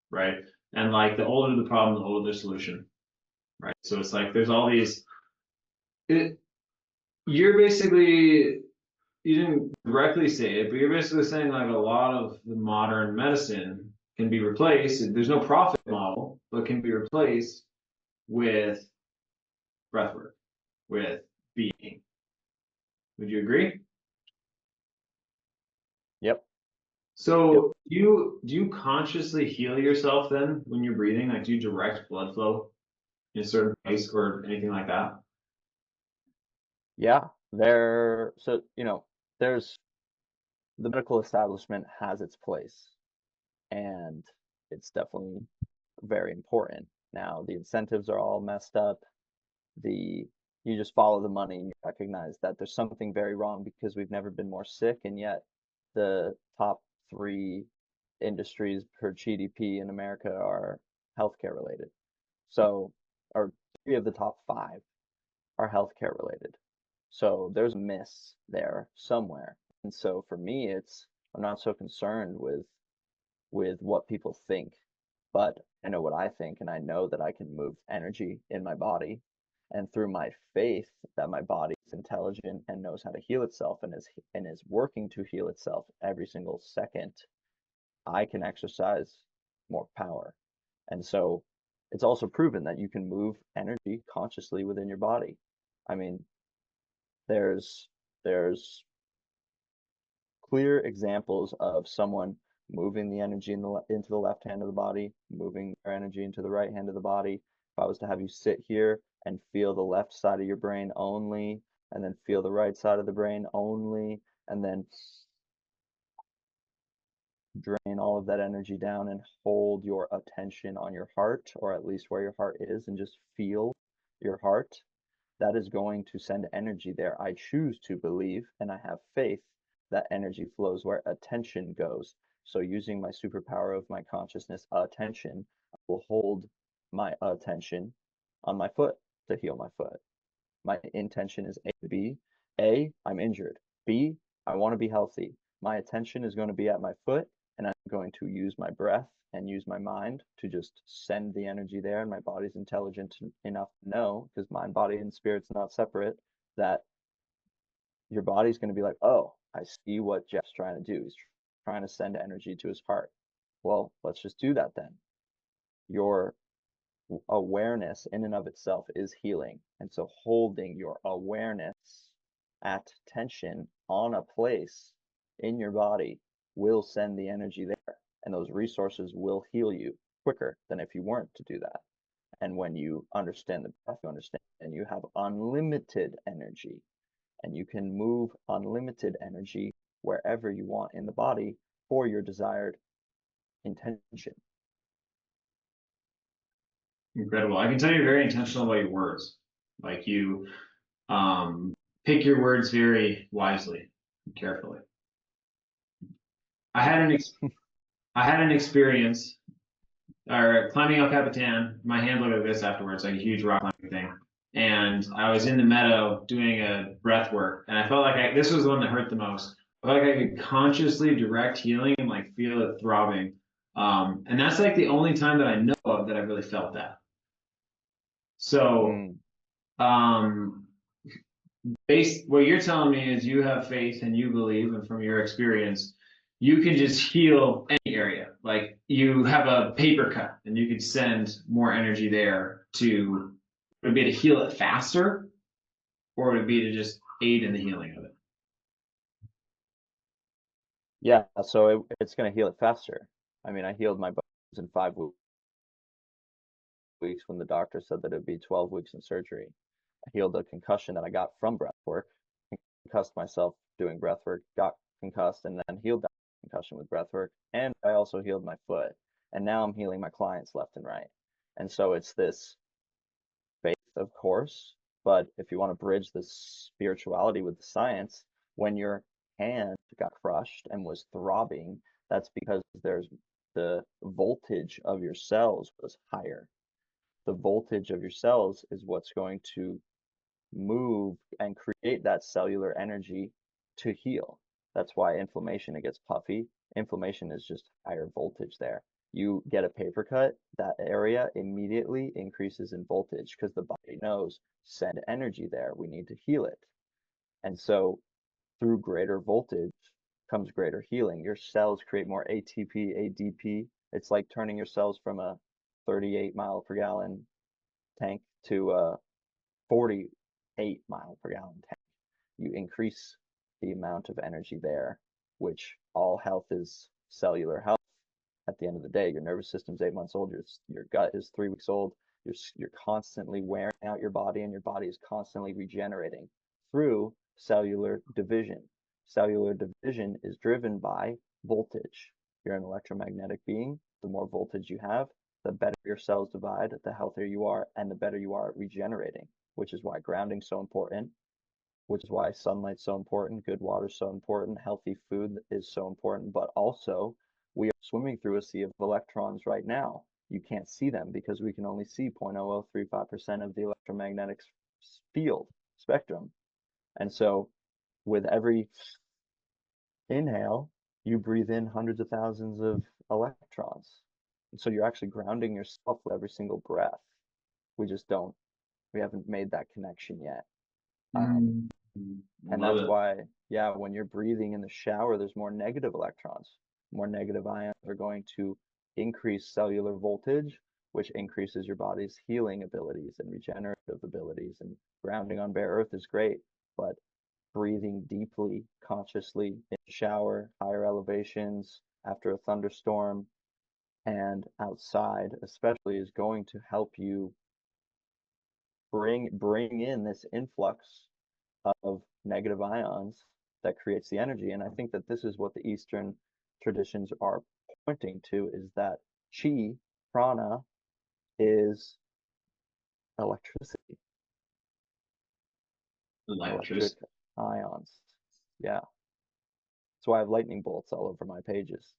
right? And like the older the problem, the older the solution, right? So it's like there's all these. It, you're basically, you didn't directly say it, but you're basically saying like a lot of the modern medicine can be replaced. There's no profit model, but can be replaced with breathwork, with being. Would you agree? Yep. Yep. So do you consciously heal yourself then when you're breathing? Like do you direct blood flow in a certain place or anything like that? Yeah. So, there's the medical establishment has its place, and it's definitely very important. Now, the incentives are all messed up. The You just follow the money and you recognize that there's something very wrong because we've never been more sick, and yet the top three industries per GDP in America are healthcare related. So, or three of the top five are healthcare related. So there's a miss there somewhere. And so for me, I'm not so concerned with what people think, but I know what I think, and I know that I can move energy in my body. And through my faith that my body is intelligent and knows how to heal itself and is working to heal itself every single second, I can exercise more power. And so it's also proven that you can move energy consciously within your body. I mean, there's there's clear examples of someone moving the energy into the left hand of the body, moving their energy into the right hand of the body. If I was to have you sit here and feel the left side of your brain only, and then feel the right side of the brain only, and then drain all of that energy down and hold your attention on your heart, or at least where your heart is, and just feel your heart, that is going to send energy there. I choose to believe and I have faith that energy flows where attention goes. So using my superpower of my consciousness, attention, I will hold my attention on my foot to heal my foot. My intention is A to B. A, I'm injured. B, I want to be healthy. My attention is going to be at my foot, and I'm going to use my breath and use my mind to just send the energy there. And my body's intelligent enough to know, because mind, body, and spirit's not separate, that your body's going to be like, oh, I see what Jeff's trying to do. He's trying to send energy to his heart. Well, let's just do that then. Your awareness in and of itself is healing. And so holding your awareness at tension on a place in your body will send the energy there. And those resources will heal you quicker than if you weren't to do that. And when you understand the breath, you understand, and you have unlimited energy, and you can move unlimited energy wherever you want in the body for your desired intention. Incredible. I can tell you're very intentional about your words. Like you pick your words very wisely and carefully. I had an ex I had an experience or climbing El Capitan. My hand looked like this afterwards, like a huge rock climbing thing. And I was in the meadow doing a breath work, and I felt like this was the one that hurt the most. I felt like I could consciously direct healing and like feel it throbbing. And that's like the only time that I know of that I've really felt that. So, Mm. um, based what you're telling me is you have faith and you believe, and from your experience, you can just heal any area. Like you have a paper cut and you could send more energy there to, would it be to heal it faster, or would it be to just aid in the healing of it? Yeah, so it's going to heal it faster. I mean, I healed my bones in 5 weeks when the doctor said that it'd be 12 weeks in surgery. I healed a concussion that I got from breath work, concussed myself doing breath work, got concussed, and then healed that concussion with breath work. And I also healed my foot. And now I'm healing my clients left and right. And so it's this faith, of course, but if you want to bridge the spirituality with the science, when your hand got crushed and was throbbing, that's because the voltage of your cells was higher. The voltage of your cells is what's going to move and create that cellular energy to heal. That's why inflammation, it gets puffy. Inflammation is just higher voltage there. You get a paper cut, that area immediately increases in voltage because the body knows send energy there. We need to heal it. And so through greater voltage comes greater healing. Your cells create more ATP, ADP. It's like turning your cells from a 38 mile per gallon tank to a 48 mile per gallon tank. You increase the amount of energy there, which all health is cellular health. At the end of the day, your nervous system's 8 months old, your gut is 3 weeks old, you're constantly wearing out your body, and your body is constantly regenerating through cellular division. Cellular division is driven by voltage. You're an electromagnetic being. The more voltage you have, the better your cells divide, the healthier you are, and the better you are at regenerating, which is why grounding's so important, which is why sunlight's so important, good water's so important, healthy food is so important, but also we are swimming through a sea of electrons right now. You can't see them because we can only see 0.0035% of the electromagnetic field spectrum. And so with every inhale, you breathe in hundreds of thousands of electrons. And so you're actually grounding yourself with every single breath. We just don't, we haven't made that connection yet. And Love that's it. why, yeah, when you're breathing in the shower, there's more negative electrons. More negative ions are going to increase cellular voltage, which increases your body's healing abilities and regenerative abilities. And grounding on bare earth is great, but breathing deeply, consciously in the shower, higher elevations, after a thunderstorm, and outside especially is going to help you bring in this influx of negative ions that creates the energy. And I think that this is what the Eastern traditions are pointing to, is that Qi, prana, is electricity, electric Electricity. ions. Yeah. That's why I have lightning bolts all over my pages.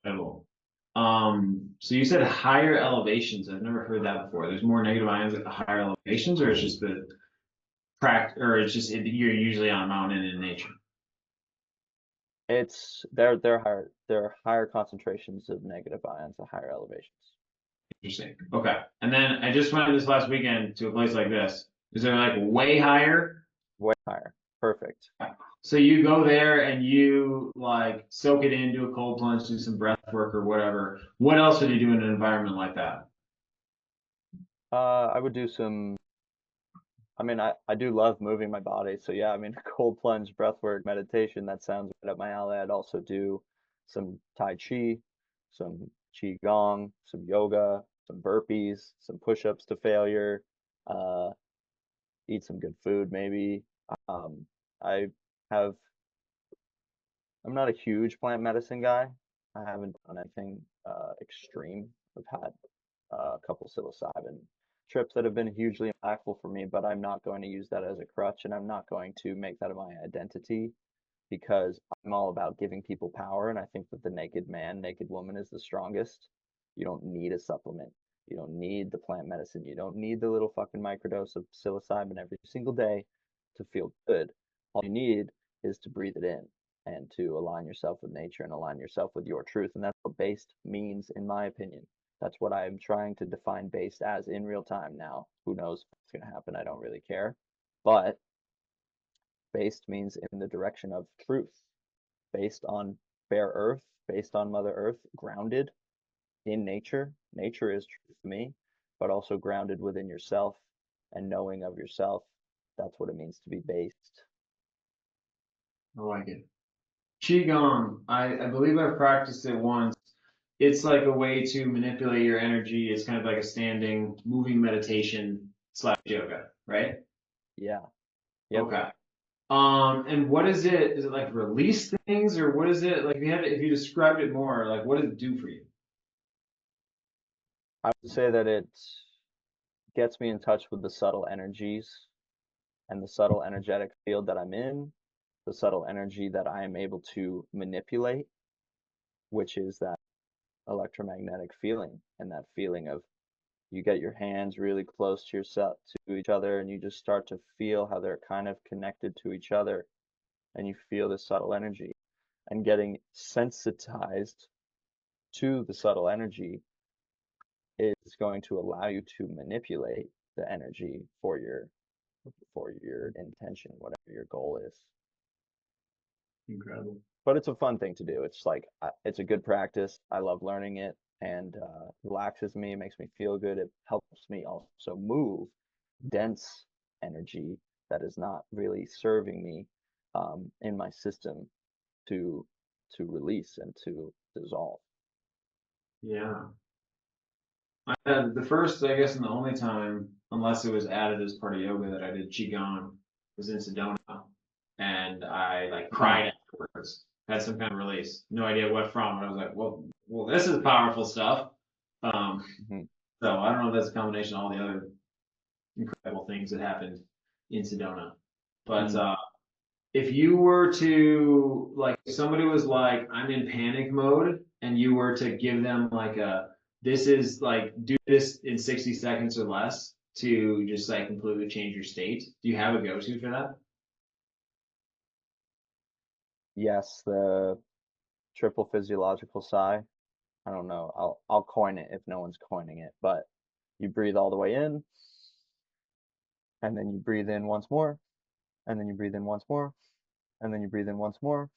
Incredible. So you said higher elevations. I've never heard that before. There's more negative ions at the higher elevations, or it's just the or it's just you're usually on a mountain in nature. It's there are higher concentrations of negative ions at higher elevations. Interesting. Okay. And then I just went this last weekend to a place like this. Is there like way higher? Way higher. Perfect. So you go there and you like soak it in, do a cold plunge, do some breath work or whatever. What else would you do in an environment like that? I would do some, I mean, I do love moving my body. So yeah, I mean, cold plunge, breath work, meditation, that sounds right up my alley. I'd also do some Tai Chi, some Qi Gong, some yoga, some burpees, some push-ups to failure, uh, eat some good food maybe. I have, I'm not a huge plant medicine guy. I haven't done anything extreme. I've had a couple psilocybin trips that have been hugely impactful for me, but I'm not going to use that as a crutch, and I'm not going to make that my identity because I'm all about giving people power, and I think that the naked man, naked woman is the strongest. You don't need a supplement. You don't need the plant medicine. You don't need the little fucking microdose of psilocybin every single day to feel good. All you need is to breathe it in and to align yourself with nature and align yourself with your truth. And that's what based means, in my opinion. That's what I'm trying to define based as in real time now. Who knows what's going to happen? I don't really care. But based means in the direction of truth, based on bare earth, based on Mother Earth, grounded in nature. Nature is truth to me, but also grounded within yourself and knowing of yourself. That's what it means to be based. I like it. Qi Gong. I believe I've practiced it once. It's like a way to manipulate your energy. It's kind of like a standing, moving meditation slash yoga, right? Yeah. Yep. Okay. And what is it? Is it like release things, or what is it like? If you described it more, like what does it do for you? I would say that it gets me in touch with the subtle energies and the subtle energetic field that I'm in, the subtle energy that I am able to manipulate, which is that electromagnetic feeling and that feeling of you get your hands really close to yourself to each other and you just start to feel how they're kind of connected to each other and you feel the subtle energy and getting sensitized to the subtle energy is going to allow you to manipulate the energy for your intention, whatever your goal is. Incredible. But it's a fun thing to do. It's like it's a good practice. I love learning it and relaxes me, makes me feel good. It helps me also move dense energy that is not really serving me in my system to release and to dissolve. Yeah. I had the first, I guess, and the only time, unless it was added as part of yoga, that I did Qigong was in Sedona, and I like cried afterwards. had some kind of release. No idea what from. And I was like, well, this is powerful stuff. Um, Mhm. so I don't know if that's a combination of all the other incredible things that happened in Sedona. But Mm. if you were to, like, if somebody was like, I'm in panic mode, and you were to give them like this is like, do this in 60 seconds or less to just like completely change your state. Do you have a go-to for that? Yes, the triple physiological sigh. I don't know. I'll coin it if no one's coining it, but you breathe all the way in, and then you breathe in once more, and then you breathe in once more, and then you breathe in once more.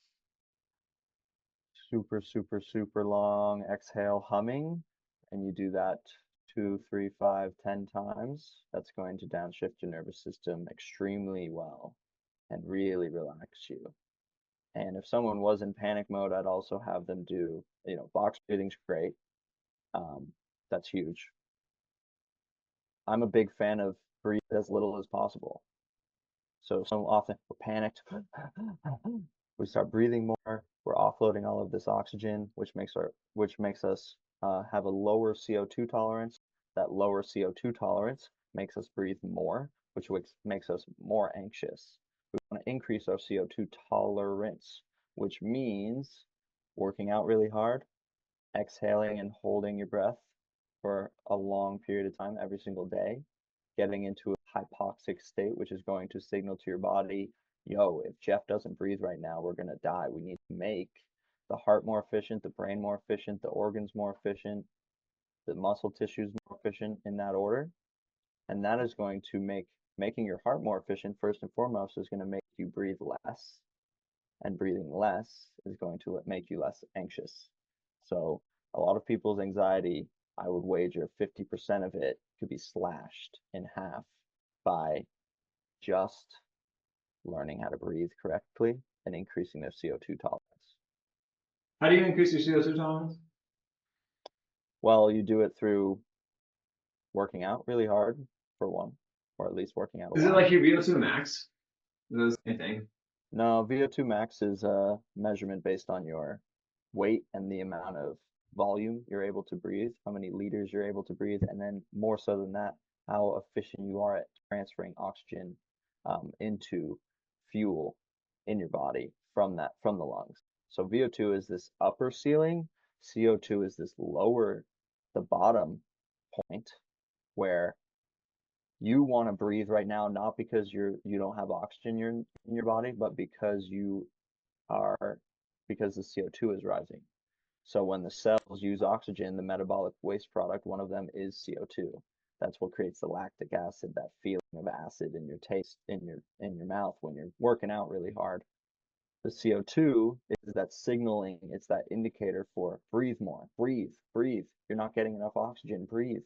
Super, super, super long exhale humming, and you do that 2, 3, 5, 10 times. That's going to downshift your nervous system extremely well and really relax you. And if someone was in panic mode, I'd also have them do, box breathing's great. Um, that's huge. I'm a big fan of breathe as little as possible. So often we're panicked. We start breathing more. We're offloading all of this oxygen, which makes us have a lower CO2 tolerance. That lower CO2 tolerance makes us breathe more, which makes us more anxious. We want to increase our CO2 tolerance, which means working out really hard, exhaling and holding your breath for a long period of time every single day, getting into a hypoxic state, which is going to signal to your body, yo, if Jeff doesn't breathe right now, we're going to die. We need to make the heart more efficient, the brain more efficient, the organs more efficient, the muscle tissues more efficient in that order. And that is going to making your heart more efficient, first and foremost, is going to make you breathe less. And breathing less is going to make you less anxious. So a lot of people's anxiety, I would wager 50% of it could be slashed in half by just learning how to breathe correctly and increasing their CO2 tolerance. How do you increase your CO2 tolerance? Well, you do it through working out really hard, for one, or at least working out a Is it lot. like your VO2 max? Is that the same thing? No, VO2 max is a measurement based on your weight and the amount of volume you're able to breathe, how many liters you're able to breathe, and then more so than that, how efficient you are at transferring oxygen into fuel in your body from the lungs. So VO2 is this upper ceiling, CO2 is this lower, the bottom point where you want to breathe right now, not because you don't have oxygen in your body, but are because the CO2 is rising. So when the cells use oxygen, the metabolic waste product, one of them is CO2. That's what creates the lactic acid, that feeling of acid in your taste in your mouth when you're working out really hard. The CO2 is that signaling, it's that indicator for breathe more, breathe, breathe. You're not getting enough oxygen, breathe.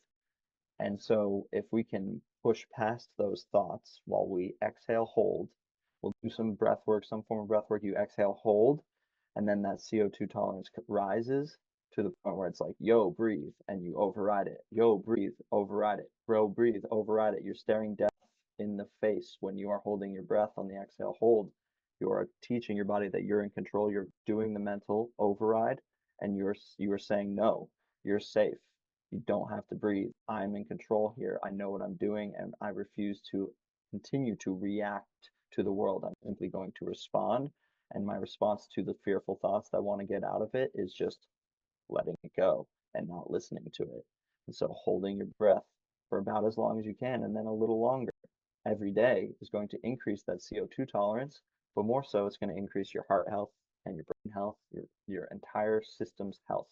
And so if we can push past those thoughts while we exhale, hold, we'll do some breath work, some form of breath work. You exhale, hold, and then that CO2 tolerance rises to the point where it's like, yo, breathe, and you override it. Yo, breathe, override it. Bro, breathe, override it. You're staring death in the face when you are holding your breath on the exhale, hold. You are teaching your body that you're in control. You're doing the mental override, and you are saying, no, you're safe. You don't have to breathe. I'm in control here. I know what I'm doing, and I refuse to continue to react to the world. I'm simply going to respond. And my response to the fearful thoughts that I want to get out of it is just letting it go and not listening to it. And so holding your breath for about as long as you can and then a little longer every day is going to increase that CO2 tolerance, but more so it's going to increase your heart health and your brain health, your entire system's health.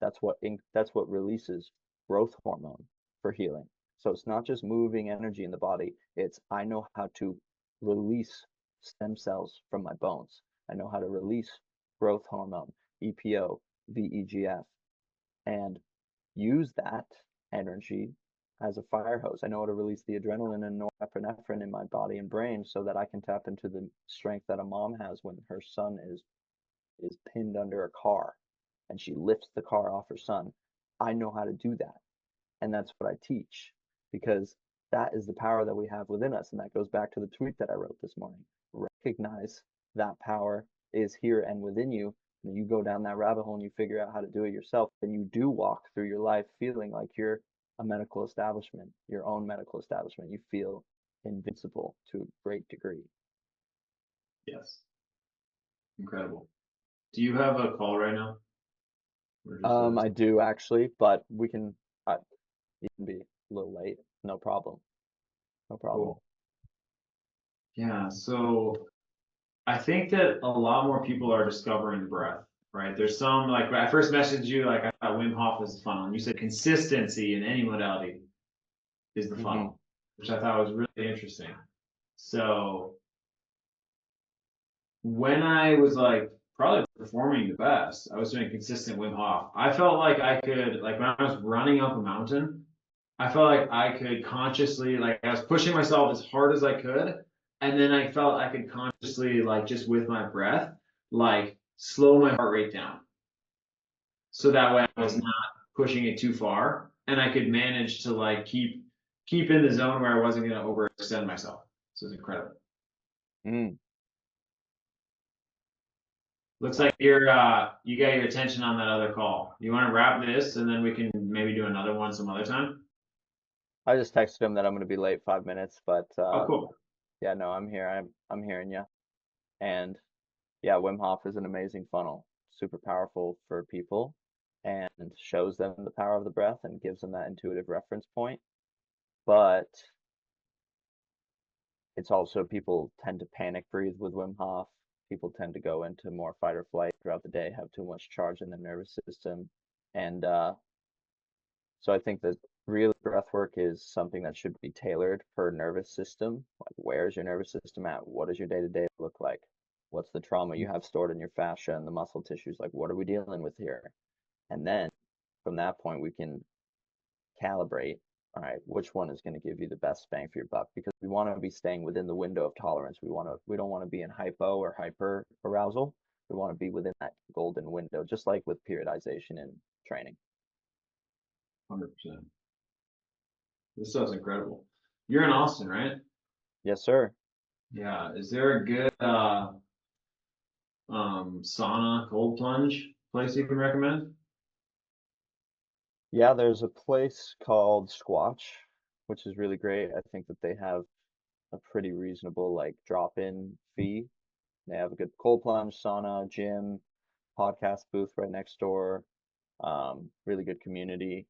That's what releases growth hormone for healing. So it's not just moving energy in the body, it's I know how to release stem cells from my bones. I know how to release growth hormone, EPO, VEGF, and use that energy as a fire hose. I know how to release the adrenaline and norepinephrine in my body and brain so that I can tap into the strength that a mom has when her son is pinned under a car and she lifts the car off her son. I know how to do that. And that's what I teach because that is the power that we have within us. And that goes back to the tweet that I wrote this morning. Recognize that power is here and within you, and you go down that rabbit hole and you figure out how to do it yourself, then you do walk through your life feeling like you're a medical establishment, your own medical establishment. You feel invincible to a great degree. Yes. Incredible. Do you have a call right now? Or just I do actually, but we can, you can be a little late. No problem. No problem. cool. Yeah. So I think that a lot more people are discovering the breath, right? There's some, like, when I first messaged you, like, I thought Wim Hof was the funnel. And you said consistency in any modality is the Hmm. funnel, which I thought was really interesting. So when I was like probably performing the best, I was doing consistent Wim Hof. I felt like I could, like when I was running up a mountain, I felt like I could consciously, like I was pushing myself as hard as I could. And then I felt I could consciously, like just with my breath, like slow my heart rate down. So that way I was Mm. not pushing it too far and I could manage to like keep in the zone where I wasn't going to overextend myself. So it's incredible. Mm. Looks Wow. like you got your attention on that other call. You want to wrap this and then we can maybe do another one some other time? I just texted him that I'm going to be late 5 minutes, but Oh, cool. yeah, no, I'm here. I'm hearing you. And yeah, Wim Hof is an amazing funnel, super powerful for people, and shows them the power of the breath and gives them that intuitive reference point. But it's also people tend to panic breathe with Wim Hof. People tend to go into more fight or flight throughout the day, have too much charge in their nervous system, and so I think that really breath work is something that should be tailored per nervous system. Like, where's your nervous system at? What does your day-to-day look like? What's the trauma you have stored in your fascia and the muscle tissues? Like, what are we dealing with here? And then from that point, we can calibrate, all right, which one is going to give you the best bang for your buck? Because we want to be staying within the window of tolerance. We don't want to be in hypo or hyper arousal. We want to be within that golden window, just like with periodization and training. 100%. This stuff's incredible. You're in Austin, right? Yes, sir. Yeah. Is there a good sauna cold plunge place you can recommend? Yeah, there's a place called Squatch, which is really great. I think that they have a pretty reasonable like drop-in fee. They have a good cold plunge, sauna, gym, podcast booth right next door. Really good community.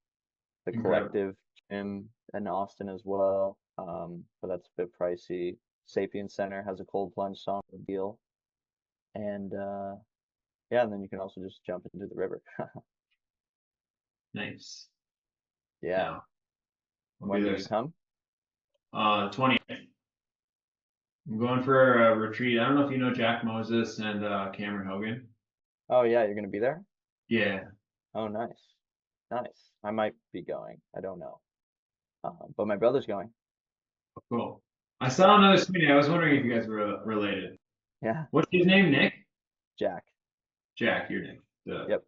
The Incredible. Collective gym in Austin as well. But that's a bit pricey. Sapien Center has a cold plunge sauna deal. And yeah, and then you can also just jump into the river. Nice. Yeah. Yeah. I'll be When will there. you come? 20th. I'm going for a retreat. I don't know if you know Jack Moses and Cameron Hogan. Oh yeah, you're gonna be there? Yeah. Oh, nice. Nice. I might be going. I don't know. But my brother's going. Cool. I saw Yeah. another screening. I was wondering if you guys were related. Yeah. What's his name? Nick? Jack. Jack, you're Nick. Duh. Yep.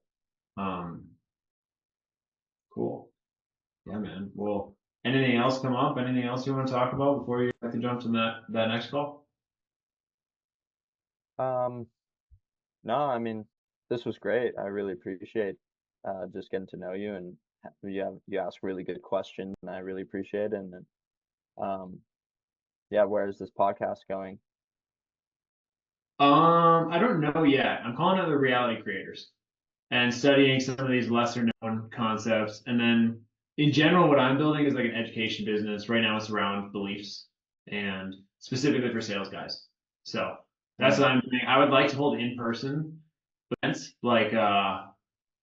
Um, cool. Yeah, man. Well, anything else come up? Anything else you want to talk about before you have to jump to that next call? Um, no, I mean, this was great. I really appreciate just getting to know you, and you ask really good questions, and I really appreciate it. And then, yeah, where is this podcast going? I don't know yet. I'm calling it the reality creators and studying some of these lesser known concepts. And then in general, what I'm building is like an education business. Right now it's around beliefs and specifically for sales guys. So that's what Mm, I'm doing. I would like to hold in-person events like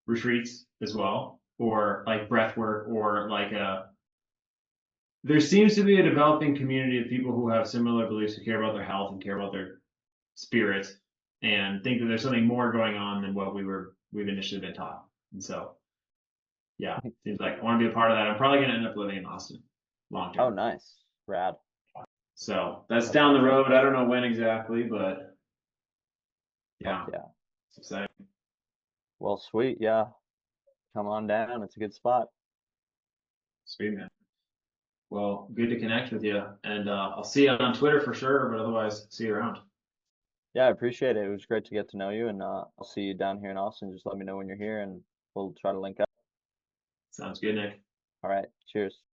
retreats as well, or like breath work, or like there seems to be a developing community of people who have similar beliefs, who care about their health and care about their spirit and think that there's something more going on than what we've initially been taught. And so yeah, seems like I want to be a part of that. I'm probably gonna end up living in Austin long oh, term. nice. Rad. So that's That's down the awesome. road. I don't know when exactly, but Fuck yeah, yeah. it's exciting. Well, sweet. Yeah. Come on down. It's a good spot. Sweet man. Well, good to connect with you. And I'll see you on Twitter for sure, but otherwise see you around. Yeah, I appreciate it. It was great to get to know you, and I'll see you down here in Austin. Just let me know when you're here, and we'll try to link up. Sounds good, Nick. All right. Cheers.